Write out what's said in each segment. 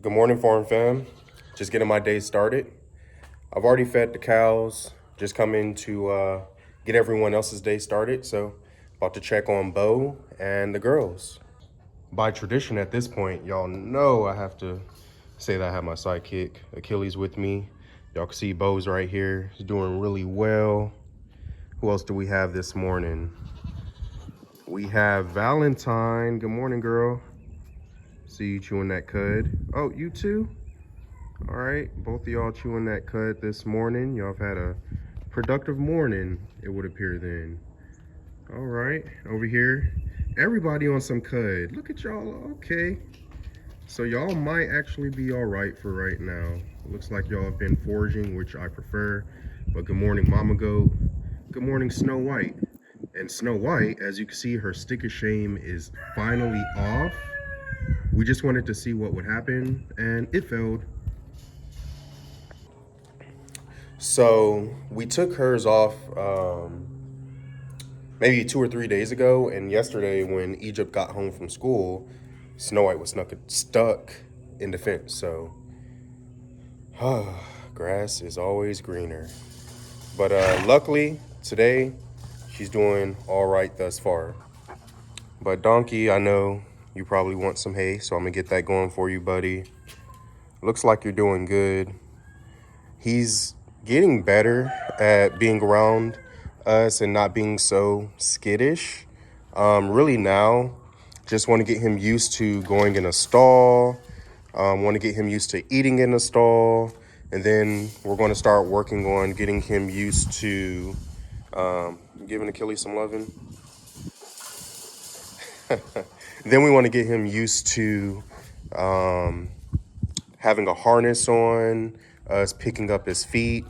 Good morning, farm fam. Just getting my day started. I've already fed the cows. Just coming to get everyone else's day started. So, about to check on Bo and the girls. By tradition, at this point, y'all know I have to say that I have my sidekick Achilles with me. Y'all can see Bo's right here. He's doing really well. Who else do we have this morning? We have Valentine. Good morning, girl. See you chewing that cud. Oh, you too? All right, both of y'all chewing that cud this morning. Y'all have had a productive morning, it would appear then. All right, over here, everybody on some cud. Look at y'all, okay. So y'all might actually be all right for right now. Looks like y'all have been foraging, which I prefer. But good morning, Mama Goat. Good morning, Snow White. And Snow White, as you can see, her stick of shame is finally off. We just wanted to see what would happen, and it failed. So we took hers off maybe 2 or 3 days ago, and yesterday when Egypt got home from school, Snow White was stuck in the fence. So grass is always greener. But luckily today she's doing all right thus far. But Donkey, I know you probably want some hay, so I'm gonna get that going for you, buddy. Looks like you're doing good. He's getting better at being around us and not being so skittish. Really now, just want to get him used to going in a stall. Want to get him used to eating in a stall. And then we're going to start working on getting him used to giving Achilles some loving. Then we want to get him used to having a harness on, us picking up his feet.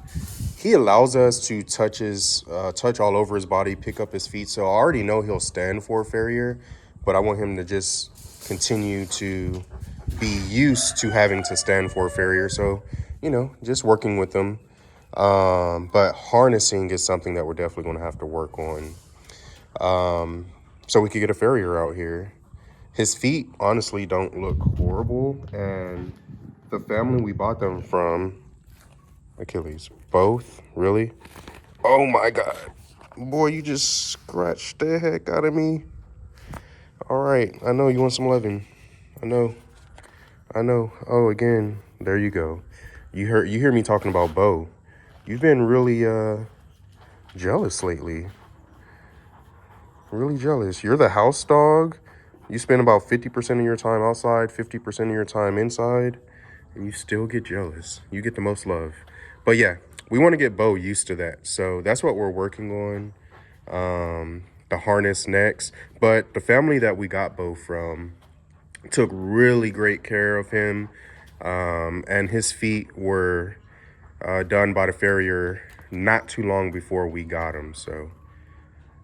He allows us to touch all over his body, pick up his feet. So I already know he'll stand for a farrier, but I want him to just continue to be used to having to stand for a farrier. So, just working with him. But harnessing is something that we're definitely going to have to work on. So we could get a farrier out here. His feet honestly don't look horrible, and the family we bought them from, Achilles, both, really? Oh my God. Boy, you just scratched the heck out of me. All right, I know you want some loving. I know. Oh, again, there you go. You hear me talking about Bo. You've been really jealous lately. Really jealous. You're the house dog. You spend about 50% of your time outside, 50% of your time inside, and you still get jealous. You get the most love. But yeah, we want to get Bo used to that. So that's what we're working on. The harness next. But the family that we got Bo from took really great care of him. And his feet were done by the farrier not too long before we got him. So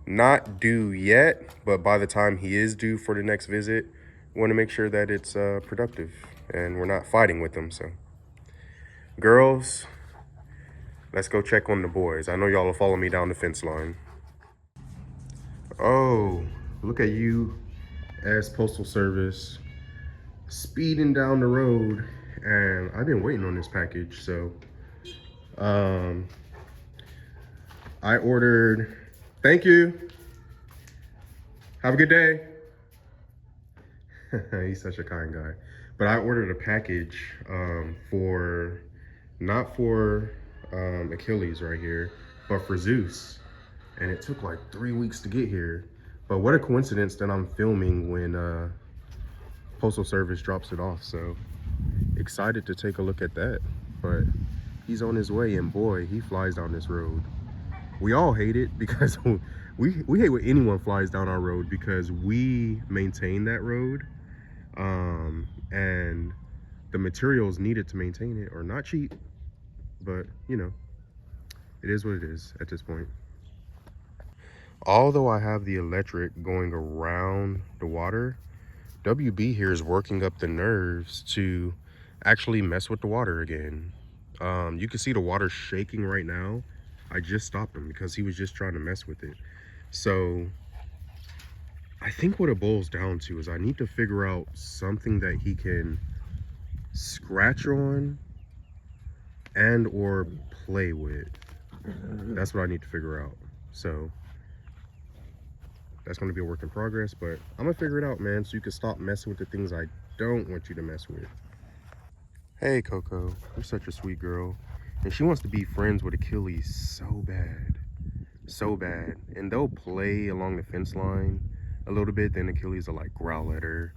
not due yet, but by the time he is due for the next visit, we want to make sure that it's productive and we're not fighting with them. So girls, let's go check on the boys. I know y'all will follow me down the fence line. Oh, look at you as Postal Service speeding down the road. And I've been waiting on this package. So I ordered, thank you. Have a good day. He's such a kind guy. But I ordered a package not for Achilles right here, but for Zeus. And it took like 3 weeks to get here. But what a coincidence that I'm filming when Postal Service drops it off. So excited to take a look at that. But he's on his way, and boy, he flies down this road. We all hate it because we hate when anyone flies down our road because we maintain that road. And the materials needed to maintain it are not cheap, but it is what it is at this point. Although I have the electric going around the water, WB here is working up the nerves to actually mess with the water again. You can see the water shaking right now. I just stopped him because he was just trying to mess with it. So I think what it boils down to is I need to figure out something that he can scratch on and or play with. That's what I need to figure out. So that's going to be a work in progress, but I'm gonna figure it out, man, so you can stop messing with the things I don't want you to mess with. Hey Coco, you're such a sweet girl, and she wants to be friends with Achilles so bad, and they'll play along the fence line a little bit. Then Achilles will like growl at her,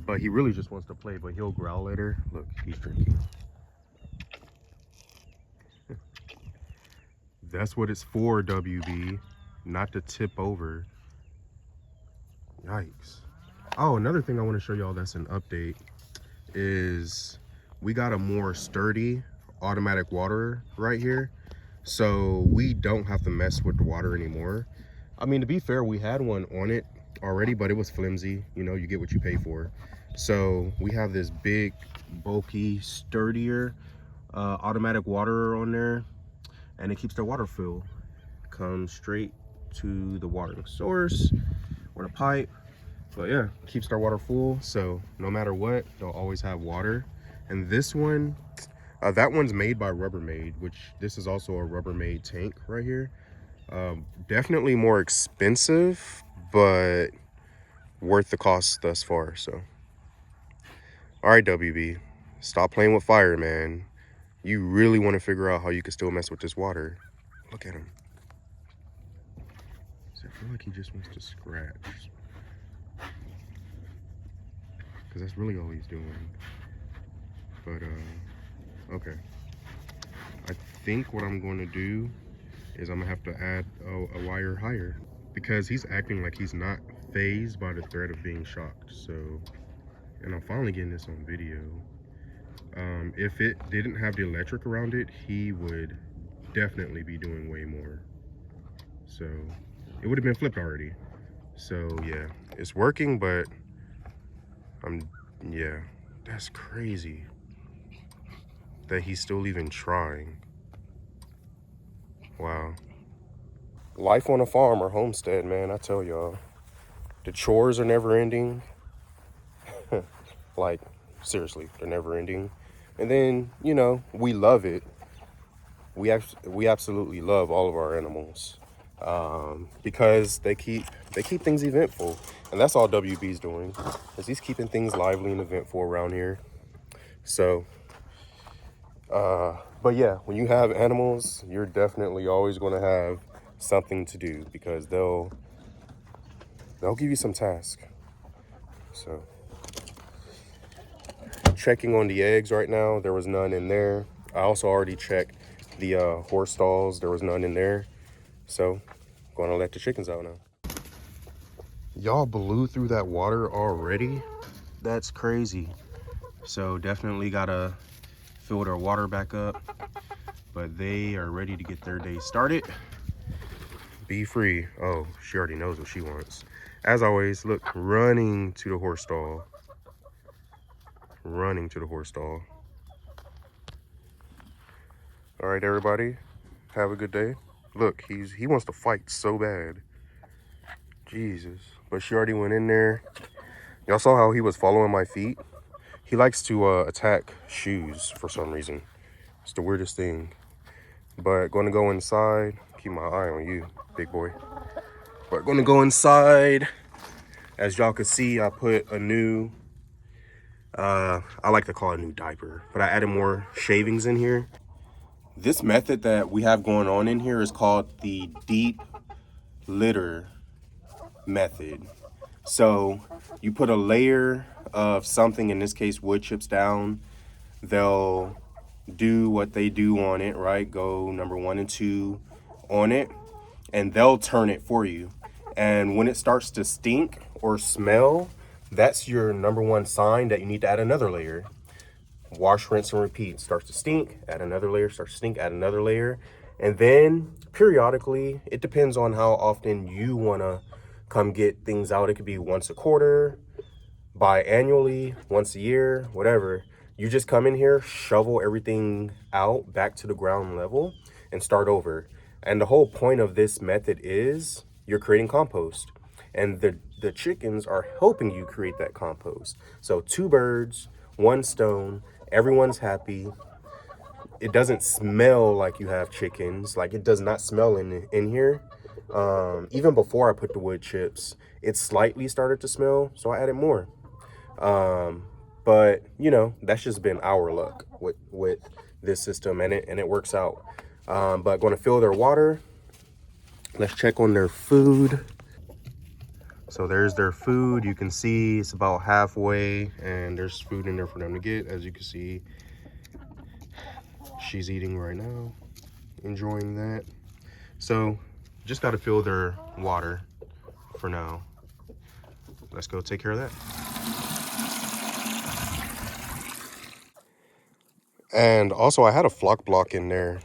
but he really just wants to play, but he'll growl at her. Look, he's drinking. That's what it's for, WB, not to tip over. Yikes. Oh, another thing I want to show y'all that's an update is we got a more sturdy automatic waterer right here, so we don't have to mess with the water anymore. I mean, to be fair, we had one on it already, but it was flimsy. You know, you get what you pay for. So we have this big, bulky, sturdier automatic waterer on there, and it keeps the water full. Comes straight to the watering source or the pipe. But yeah, keeps our water full, so no matter what, they'll always have water. And this one, that one's made by Rubbermaid, which this is also a Rubbermaid tank right here. Definitely more expensive, but worth the cost thus far. So all right, WB, stop playing with fire, man. You really want to figure out how you can still mess with this water. Look at him. I feel like he just wants to scratch, because that's really all he's doing. But okay, I think what I'm going to do is I'm gonna have to add a wire higher, because he's acting like he's not fazed by the threat of being shocked. So, and I'm finally getting this on video. If it didn't have the electric around it, he would definitely be doing way more. So it would have been flipped already. So yeah, it's working, but yeah, that's crazy that he's still even trying. Wow. Life on a farm or homestead, man, I tell y'all, the chores are never ending. Like, seriously, they're never ending. And then, you know, we love it. We absolutely love all of our animals, because they keep things eventful, and that's all WB's doing, is he's keeping things lively and eventful around here. So but yeah, when you have animals, you're definitely always going to have something to do, because they'll give you some task. So checking on the eggs right now, there was none in there. I also already checked the horse stalls, there was none in there. So gonna let the chickens out now. Y'all blew through that water already? That's crazy. So definitely gotta fill their water back up, but they are ready to get their day started. Be free. Oh, she already knows what she wants. As always, look, running to the horse stall. Running to the horse stall. All right, everybody, have a good day. Look, he wants to fight so bad. Jesus. But she already went in there. Y'all saw how he was following my feet? He likes to attack shoes for some reason. It's the weirdest thing. But going to go inside. Keep my eye on you, big boy. But going to go inside. As y'all can see, I put a new, I like to call it a new diaper, but I added more shavings in here. This method that we have going on in here is called the deep litter method. So you put a layer of something, in this case wood chips, down. They'll do what they do on it, right? Go number 1 and 2 on it, and they'll turn it for you. And when it starts to stink or smell, that's your number 1 sign that you need to add another layer. Wash, rinse, and repeat. Starts to stink, add another layer, starts to stink, add another layer. And then periodically, it depends on how often you want to come get things out. It could be once a quarter, biannually, once a year, whatever. You just come in here, shovel everything out back to the ground level, and start over. And the whole point of this method is you're creating compost, and the chickens are helping you create that compost. So 2 birds, one stone, everyone's happy. It doesn't smell like you have chickens. Like, it does not smell in here. Even before I put the wood chips, it slightly started to smell, so I added more. But you know, that's just been our luck with this system, and it works out. But going to fill their water. Let's check on their food. So there's their food. You can see it's about halfway, and there's food in there for them to get. As you can see, she's eating right now, enjoying that. So just got to fill their water for now. Let's go take care of that. And also, I had a flock block in there.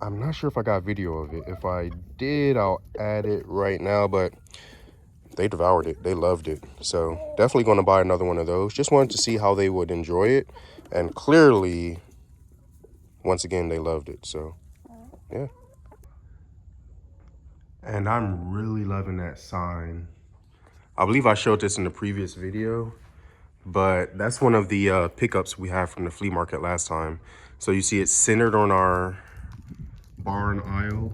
I'm not sure if I got video of it. If I did, I'll add it right now, but they devoured it. They loved it. So definitely going to buy another one of those. Just wanted to see how they would enjoy it. And clearly, once again, they loved it. So, yeah. And I'm really loving that sign. I believe I showed this in the previous video, but that's one of the pickups we had from the flea market last time. So you see it's centered on our barn aisle.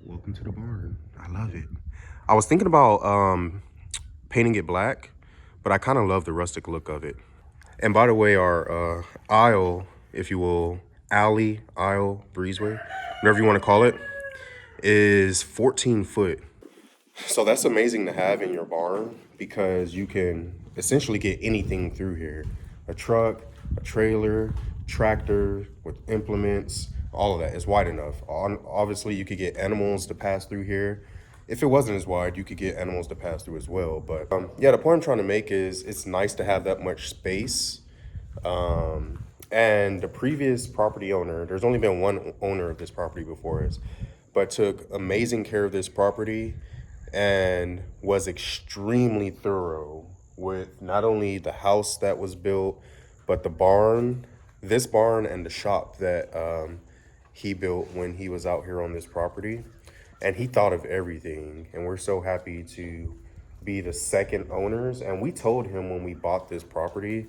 Welcome to the barn. I love it. I was thinking about painting it black, but I kind of love the rustic look of it. And by the way, our aisle, if you will, alley, aisle, breezeway, whatever you want to call it, is 14 foot. So that's amazing to have in your barn because you can essentially get anything through here. A truck, a trailer, tractor with implements, all of that is wide enough. Obviously, you could get animals to pass through here. If it wasn't as wide, you could get animals to pass through as well. But yeah, the point I'm trying to make is it's nice to have that much space. And the previous property owner, there's only been one owner of this property before us, but took amazing care of this property and was extremely thorough with not only the house that was built, but the barn, this barn, and the shop that he built when he was out here on this property. And he thought of everything. And we're so happy to be the second owners. And we told him when we bought this property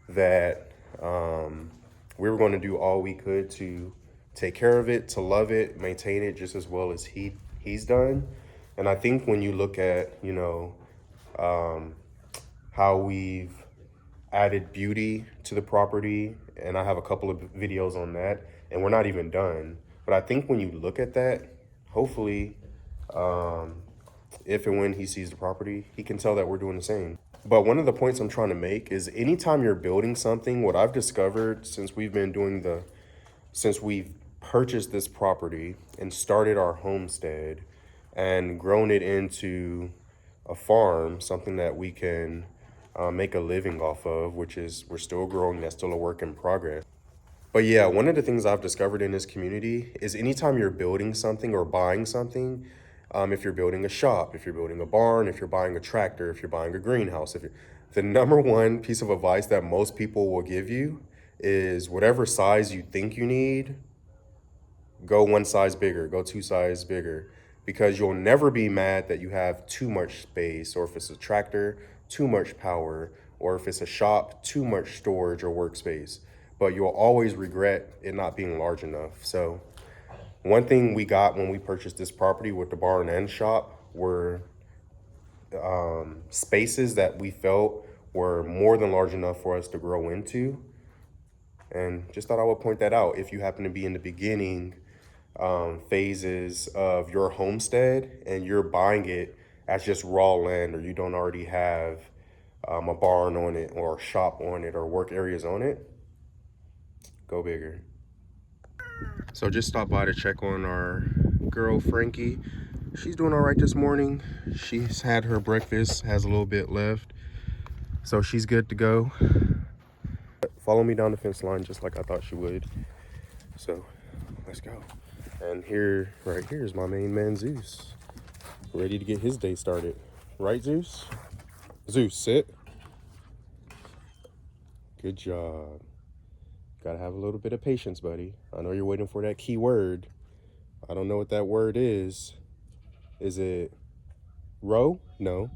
that we were going to do all we could to take care of it, to love it, maintain it just as well as he's done. And I think when you look at, you know, how we've added beauty to the property, and I have a couple of videos on that, and we're not even done. But I think when you look at that, hopefully, if and when he sees the property, he can tell that we're doing the same. But one of the points I'm trying to make is anytime you're building something, what I've discovered since we've purchased this property and started our homestead and grown it into a farm, something that we can make a living off of, which is we're still growing, that's still a work in progress. But yeah, one of the things I've discovered in this community is anytime you're building something or buying something, if you're building a shop, if you're building a barn, if you're buying a tractor, if you're buying a greenhouse, the number one piece of advice that most people will give you is whatever size you think you need, go one size bigger, go two size bigger, because you'll never be mad that you have too much space, or if it's a tractor, too much power, or if it's a shop, too much storage or workspace. But you'll always regret it not being large enough. So one thing we got when we purchased this property with the barn and shop were spaces that we felt were more than large enough for us to grow into. And just thought I would point that out if you happen to be in the beginning phases of your homestead and you're buying it as just raw land, or you don't already have a barn on it or a shop on it or work areas on it, go bigger. So just stopped by to check on our girl Frankie. She's doing all right this morning. She's had her breakfast, has a little bit left, so she's good to go. Follow me down the fence line just like I thought she would. So let's go. And here, right here is my main man Zeus, ready to get his day started. Right, Zeus? Zeus, sit. Good job. Gotta have a little bit of patience, buddy. I know you're waiting for that key word. I don't know what that word is. Is it row? No.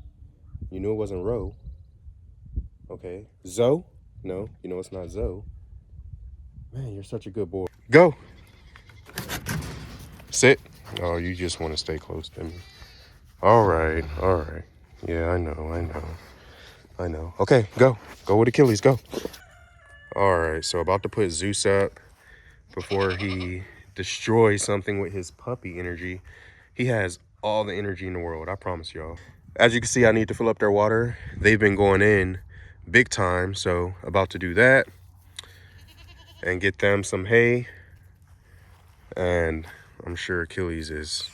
You knew it wasn't row. Okay. Zoe? No, you know it's not Zoe. Man, you're such a good boy. Go. Sit. Oh, you just want to stay close to me. All right, all right. Yeah, I know. Okay, go. Go with Achilles, go. All right, so about to put Zeus up before he destroys something with his puppy energy. He has all the energy in the world, I promise y'all. As you can see, I need to fill up their water. They've been going in big time, so about to do that and get them some hay. And I'm sure Achilles is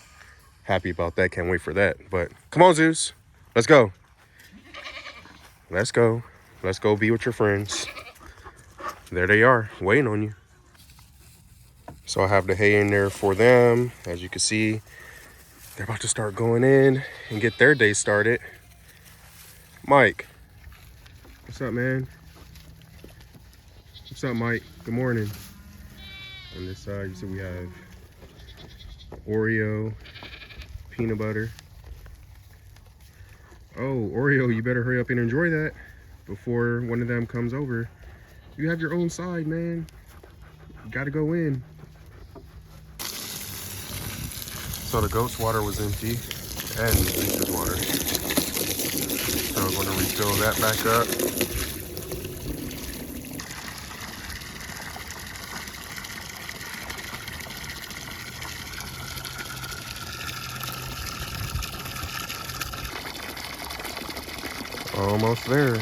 happy about that. Can't wait for that. But come on, Zeus. Let's go. Let's go. Let's go be with your friends. There they are, waiting on you. So I have the hay in there for them. As you can see, they're about to start going in and get their day started. Mike. What's up, man? What's up, Mike? Good morning. On this side, you see we have Oreo, peanut butter. Oh, Oreo, you better hurry up and enjoy that before one of them comes over. You have your own side, man. You gotta go in. So the goat's water was empty and Zeus's water. So I'm gonna refill that back up. Almost there.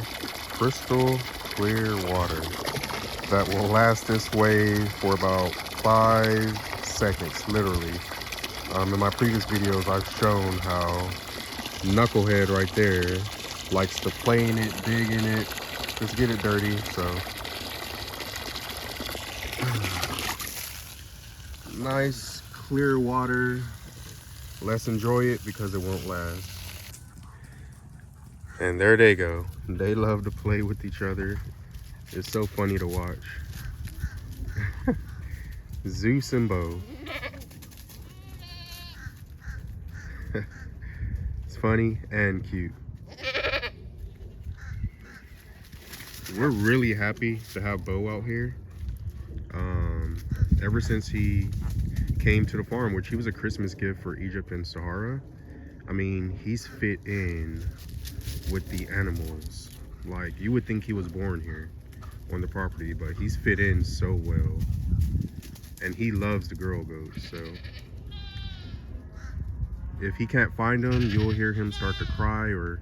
Crystal clear water that will last this way for about 5 seconds, literally. In my previous videos, I've shown how Knucklehead right there likes to play in it, dig in it, just get it dirty. So nice clear water. Let's enjoy it because it won't last. And there they go. They love to play with each other. It's so funny to watch. Zeus and Bo. It's funny and cute. We're really happy to have Bo out here. Ever since he came to the farm, which he was a Christmas gift for Egypt and Sahara. I mean, he's fit in with the animals. Like, you would think he was born here on the property, but he's fit in so well. And he loves the girl goats, so if he can't find them, you'll hear him start to cry or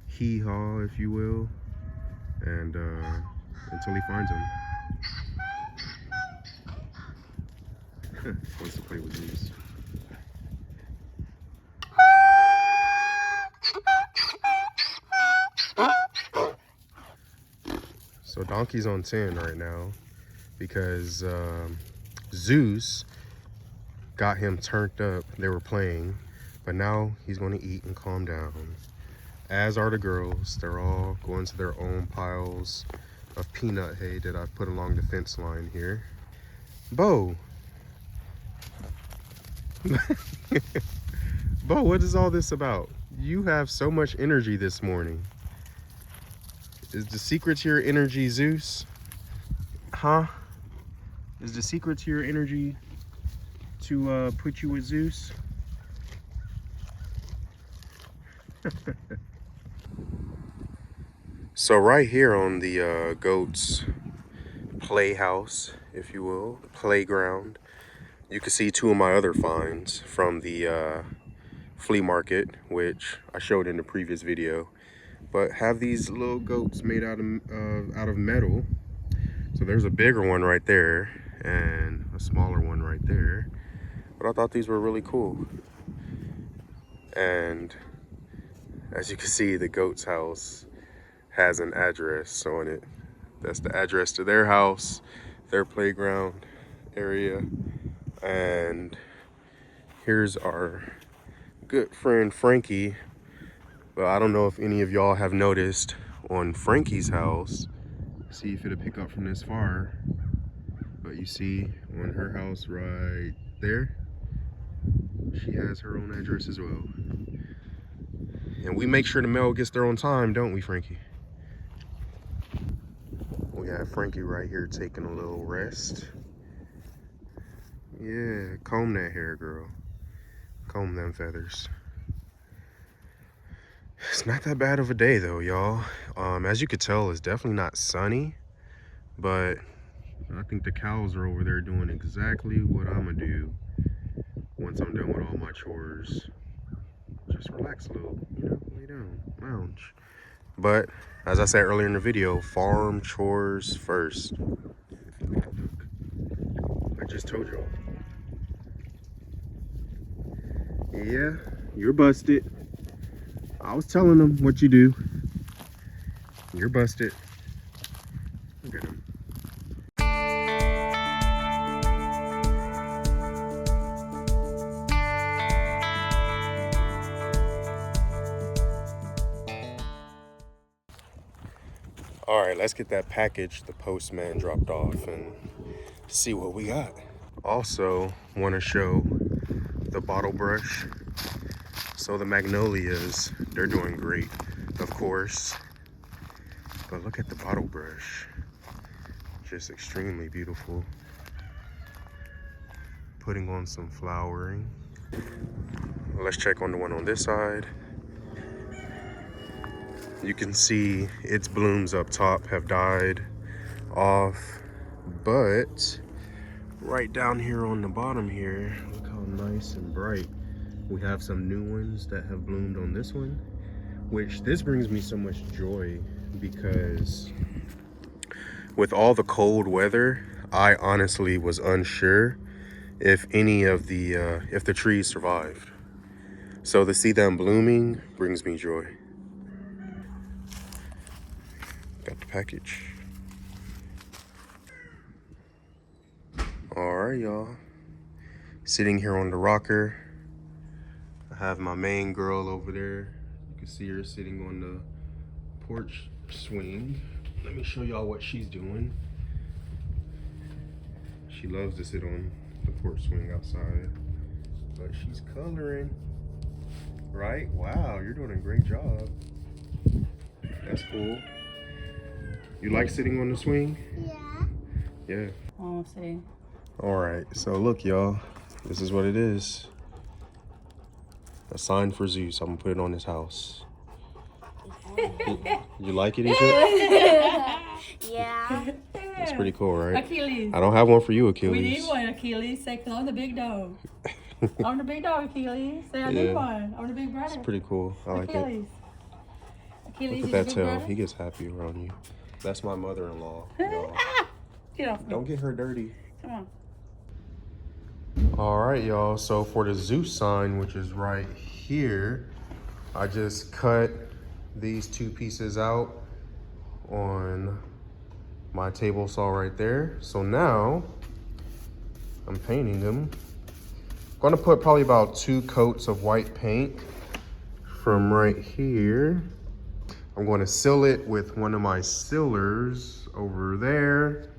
hee-haw, if you will, and until he finds them. Wants to play with these. So Donkey's on 10 right now because Zeus got him turned up. They were playing, but now he's going to eat and calm down. As are the girls. They're all going to their own piles of peanut hay that I've put along the fence line here. Bo. Bo, what is all this about? You have so much energy this morning. Is the secret to your energy Zeus? Huh? Is the secret to your energy to put you with Zeus? So right here on the goats playhouse, if you will, playground, you can see two of my other finds from the flea market, which I showed in the previous video. But have these little goats made out of metal. So there's a bigger one right there and a smaller one right there. But I thought these were really cool. And as you can see, the goat's house has an address on it. That's the address to their house, their playground area. And here's our good friend Frankie. Well, I don't know if any of y'all have noticed on Frankie's house, see if it'll pick up from this far, but you see on her house right there, she has her own address as well. And we make sure the mail gets there on time, don't we, Frankie? got Frankie right here taking a little rest. Yeah, comb that hair, girl. Comb them feathers. It's not that bad of a day though, y'all. As you could tell, it's definitely not sunny, but I think the cows are over there doing exactly what I'm gonna do once I'm done with all my chores. Just relax a little, you know, lay down, lounge. But as I said earlier in the video, farm chores first. I just told y'all. Yeah, you're busted. I was telling them what you do. You're busted. Look at him. All right, let's get that package the postman dropped off and see what we got. Also, want to show the bottle brush. So the magnolias, they're doing great, of course. But look at the bottle brush. Just extremely beautiful. Putting on some flowering. Let's check on the one on this side. You can see its blooms up top have died off, but right down here on the bottom here, look how nice and bright. We have some new ones that have bloomed on this one, which this brings me so much joy because with all the cold weather, I honestly was unsure if any of if the trees survived. So to see them blooming brings me joy. Got the package. All right, y'all. Sitting here on the rocker. I have my main girl over there. You can see her sitting on the porch swing. Let me show y'all what she's doing. She loves to sit on the porch swing outside, but she's coloring. Right? Wow, you're doing a great job. That's cool. You like sitting on the swing? Yeah. Yeah. Oh, see. All right, so look, y'all. This is what it is. A sign for Zeus. I'm gonna put it on his house. You like it, Egypt? Yeah. That's pretty cool, right? Achilles. I don't have one for you, Achilles. We need one, Achilles. Say, cause I'm the big dog. I'm the big dog, Achilles. Say, I need one. I'm the big brother. It's pretty cool. I like Achilles. it. Achilles. Look at that tail. He gets happy around you. That's my mother-in-law. Y'all. Get off me. Don't get her dirty. Come on. All right, y'all. So for the Zeus sign, which is right here, I just cut these two pieces out on my table saw right there. So now I'm painting them. I'm gonna put probably about 2 coats of white paint from right here. I'm going to seal it with one of my sealers over there.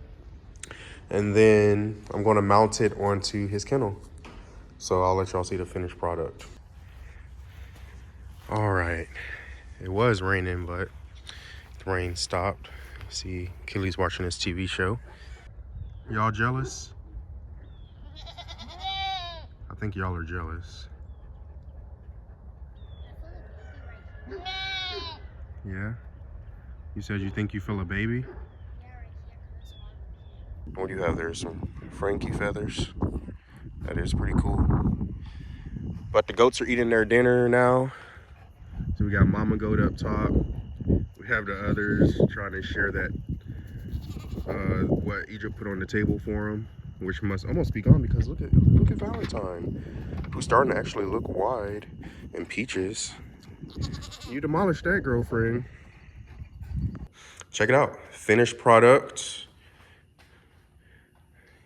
And then I'm going to mount it onto his kennel. So I'll let y'all see the finished product. All right. It was raining, but the rain stopped. See, Achilles watching his TV show. Y'all jealous? I think y'all are jealous. Yeah? You said you think you feel a baby? What do you have there? Some Frankie feathers. That is pretty cool. But the goats are eating their dinner now. So we got Mama Goat up top. We have the others trying to share that, what Egypt put on the table for them, which must almost be gone because look at Valentine, who's starting to actually look wide, and Peaches. You demolished that, girlfriend. Check it out. Finished product.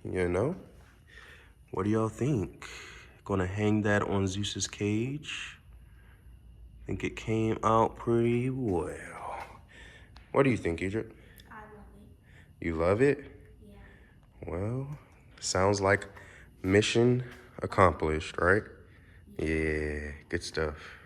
You know? What do y'all think? Gonna hang that on Zeus's cage. Think it came out pretty well. What do you think, Egypt? I love it. You love it? Yeah. Well, sounds like mission accomplished, right? Yeah, good stuff.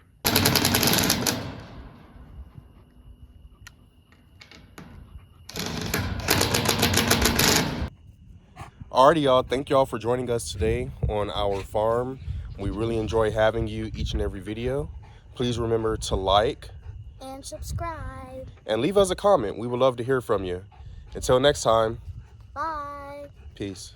Alrighty, y'all. Thank y'all for joining us today on our farm. We really enjoy having you each and every video. Please remember to like And subscribe. and leave us a comment. We would love to hear from you. Until next time, Bye. peace.